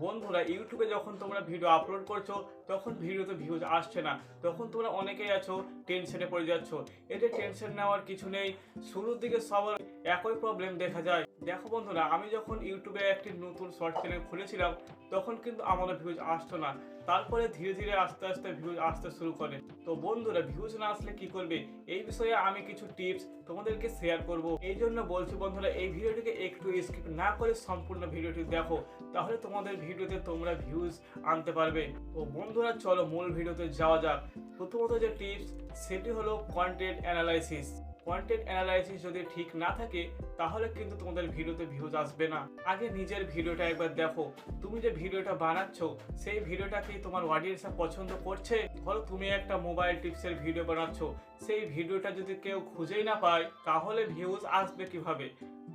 বন্ধুরা, ইউটিউবে যখন তোমরা ভিডিও আপলোড করছো তখন ভিডিওতে ভিউজ আসছে না, তখন তোমরা অনেকেই আছো টেনশনে পড়ে যাচ্ছ। এতে টেনশন নেওয়ার কিছু নেই। শুরুর দিকে সবার একই প্রবলেম দেখা যায়। দেখো বন্ধুরা, আমি যখন ইউটিউবে একটি নতুন শর্ট চ্যানেল খুলেছিলাম তখন কিন্তু আমারও ভিউজ আসতো না। তারপরে ধীরে ধীরে আস্তে আস্তে ভিউজ আসতে শুরু করে। তো বন্ধুরা, ভিউজ না আসলে কি করবে, এই বিষয়ে আমি কিছু টিপস তোমাদেরকে শেয়ার করব। এই জন্য বলছি বন্ধুরা, এই ভিডিওটিকে একটু স্কিপ না করে সম্পূর্ণ ভিডিওটি দেখো, তাহলে তোমাদের ভিডিওতে তোমরা ভিউজ আনতে পারবে। তো বন্ধুরা, চলো মূল ভিডিওতে যাওয়া যাক। প্রথমত যে টিপস, সেটি হলো কন্টেন্ট অ্যানালাইসিস। কন্টেন্ট অ্যানালাইসিস যদি ঠিক না থাকে তাহলে কিন্তু তোমাদের ভিডিওতে ভিউজ আসবে না। আগে নিজের ভিডিওটা একবার দেখো, তুমি যে ভিডিওটা বানাচ্ছ সেই ভিডিওটা কি তোমার অডিয়েন্সরা পছন্দ করছে? ধরো তুমি একটা মোবাইল টিপসের ভিডিও বানাচ্ছ, সেই ভিডিওটা যদি কেউ খুঁজেই না পায় তাহলে ভিউজ আসবে কিভাবে?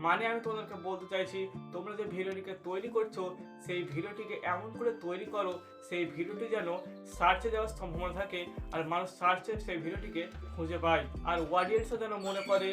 মানে আমি তোমাদেরকে বলতে চাইছি, তোমরা যে ভিডিওটিকে তৈরি করছো সেই ভিডিওটিকে এমন করে তৈরি করো সেই ভিডিওটি যেন সার্চে যাওয়ার সম্ভাবনা থাকে, আর মানুষ সার্চে সেই ভিডিওটিকে খুঁজে পায়, আর অডিয়েন্সও যেন মনে করে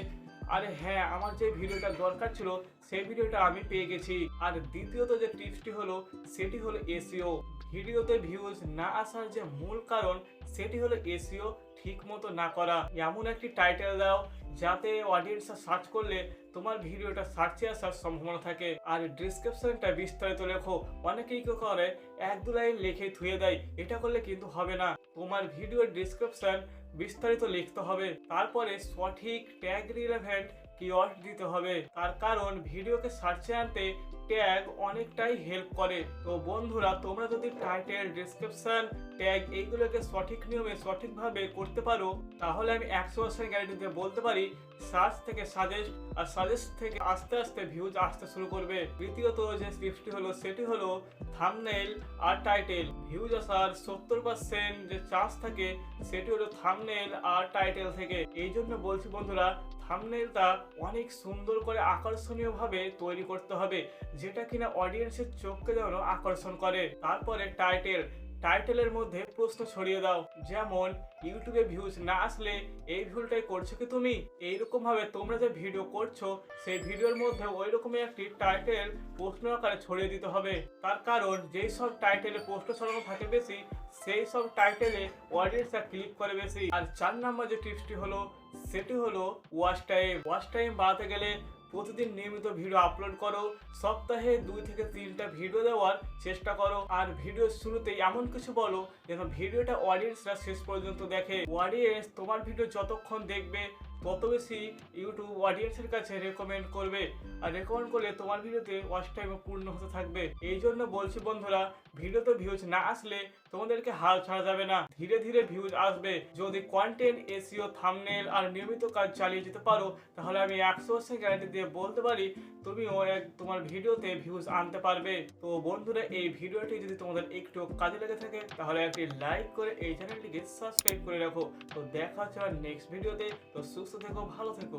আরে হ্যাঁ, আমার যে ভিডিওটা দরকার ছিল সেই ভিডিওটা আমি পেয়ে গেছি। আর দ্বিতীয়ত যে টিপসটি হলো সেটি হলো এসইও। ভিডিওতে ভিউজ না আসার যে মূল কারণ সেটি হলো এসইও ঠিক মতো না করা। এমন একটি টাইটেল দাও যাতে অডিয়েন্সরা সার্চ করলে তোমার ভিডিওটা সার্চে আসার সম্ভাবনা থাকে। আর ডিসক্রিপশনটা বিস্তারিত লেখো। অনেকেই কি করে, এক দু লাইন লিখে থুয়ে দেয়। এটা করলে কিন্তু হবে না। তোমার ভিডিওর ডিসক্রিপশন বিস্তারিত লিখতে হবে, তারপরে সঠিক ট্যাগ রিলেভেন্ট কিওয়ার্ড দিতে হবে। তার কারণ ভিডিওকে সার্চে আনতে ট্যাগ অনেকটাই হেল্প করে। তো বন্ধুরা, তোমরা যদি টাইটেল, ডেসক্রিপশন, ট্যাগ এইগুলোকে সঠিক নিয়মে সঠিকভাবে করতে পারো তাহলে আমি 100% গ্যারান্টি দিয়ে বলতে পারি সার্চ থেকে সাজেস্ট, আর সাজেস্ট থেকে আস্তে আস্তে ভিউজ আসতে শুরু করবে। তৃতীয়ত যে টিপসটি হলো সেটি হলো থাম্বনেইল আর টাইটেল। ভিউজ আসার 70% যে চান্স থাকে সেটি হলো থাম্বনেইল আর টাইটেল থেকে। এই জন্য বলছি বন্ধুরা, থাম্বনেইলটা অনেক সুন্দর করে আকর্ষণীয় ভাবে তৈরি করতে হবে, যেটা কিনা অডিয়েন্সের চোখকে যেন আকর্ষণ করে। তারপরে টাইটেলের মধ্যে প্রশ্ন ছড়িয়ে দাও, যেমন ইউটিউবে ভিউজ না আসলে এই ভুলটাই করছো কি তুমি? এইরকম ভাবে তোমরা যে ভিডিও করছো সেই ভিডিওর মধ্যে ওই রকমই একটি টাইটেল প্রশ্ন আকারে ছড়িয়ে দিতে হবে। তার কারণ যেই সব টাইটেলে প্রশ্ন ছড়ানো থাকে বেশি, সেই সব টাইটেলে অডিয়েন্সরা ক্লিক করে বেশি। আর 4 নম্বর যে টিপসটি হলো সেটি হলো ওয়াচ টাইম বাড়াতে গেলে প্রতিদিন নিয়মিত ভিডিও আপলোড করো। সপ্তাহে 2 থেকে 3টা ভিডিও দেওয়ার চেষ্টা করো। আর ভিডিওর শুরুতে এমন কিছু বলো যেন ভিডিওটা অডিয়েন্সরা শেষ পর্যন্ত দেখে। অডিয়েন্স তোমার ভিডিও যতক্ষণ দেখবে তত বেশি ইউটিউব অডিয়েন্সের কাছে রেকমেন্ড করবে, আর রেকমেন্ড করলে তোমার ভিডিওতে ওয়াচ টাইম পূর্ণ হতে থাকবে। এই জন্য বলছি বন্ধুরা, ভিডিওতে ভিউজ না আসলে তোমাদেরকে হাল ছাড়া যাবে না, ধীরে ধীরে ভিউজ আসবে। যদি কন্টেন্ট, এসইও, থাম্বনেইল আর নিয়মিত কাজ চালিয়ে যেতে পারো তাহলে আমি 100% গ্যারান্টি দিয়ে বলতে পারি তুমিও তোমার ভিডিওতে ভিউজ আনতে পারবে। তো বন্ধুরা, এই ভিডিওটি যদি তোমাদের একটু কাজে লেগে থাকে তাহলে একটি লাইক করে এই চ্যানেলটিকে সাবস্ক্রাইব করে রাখো। তো দেখা হচ্ছে নেক্সট ভিডিওতে। তো সুস্থ থেকো, ভালো থেকো।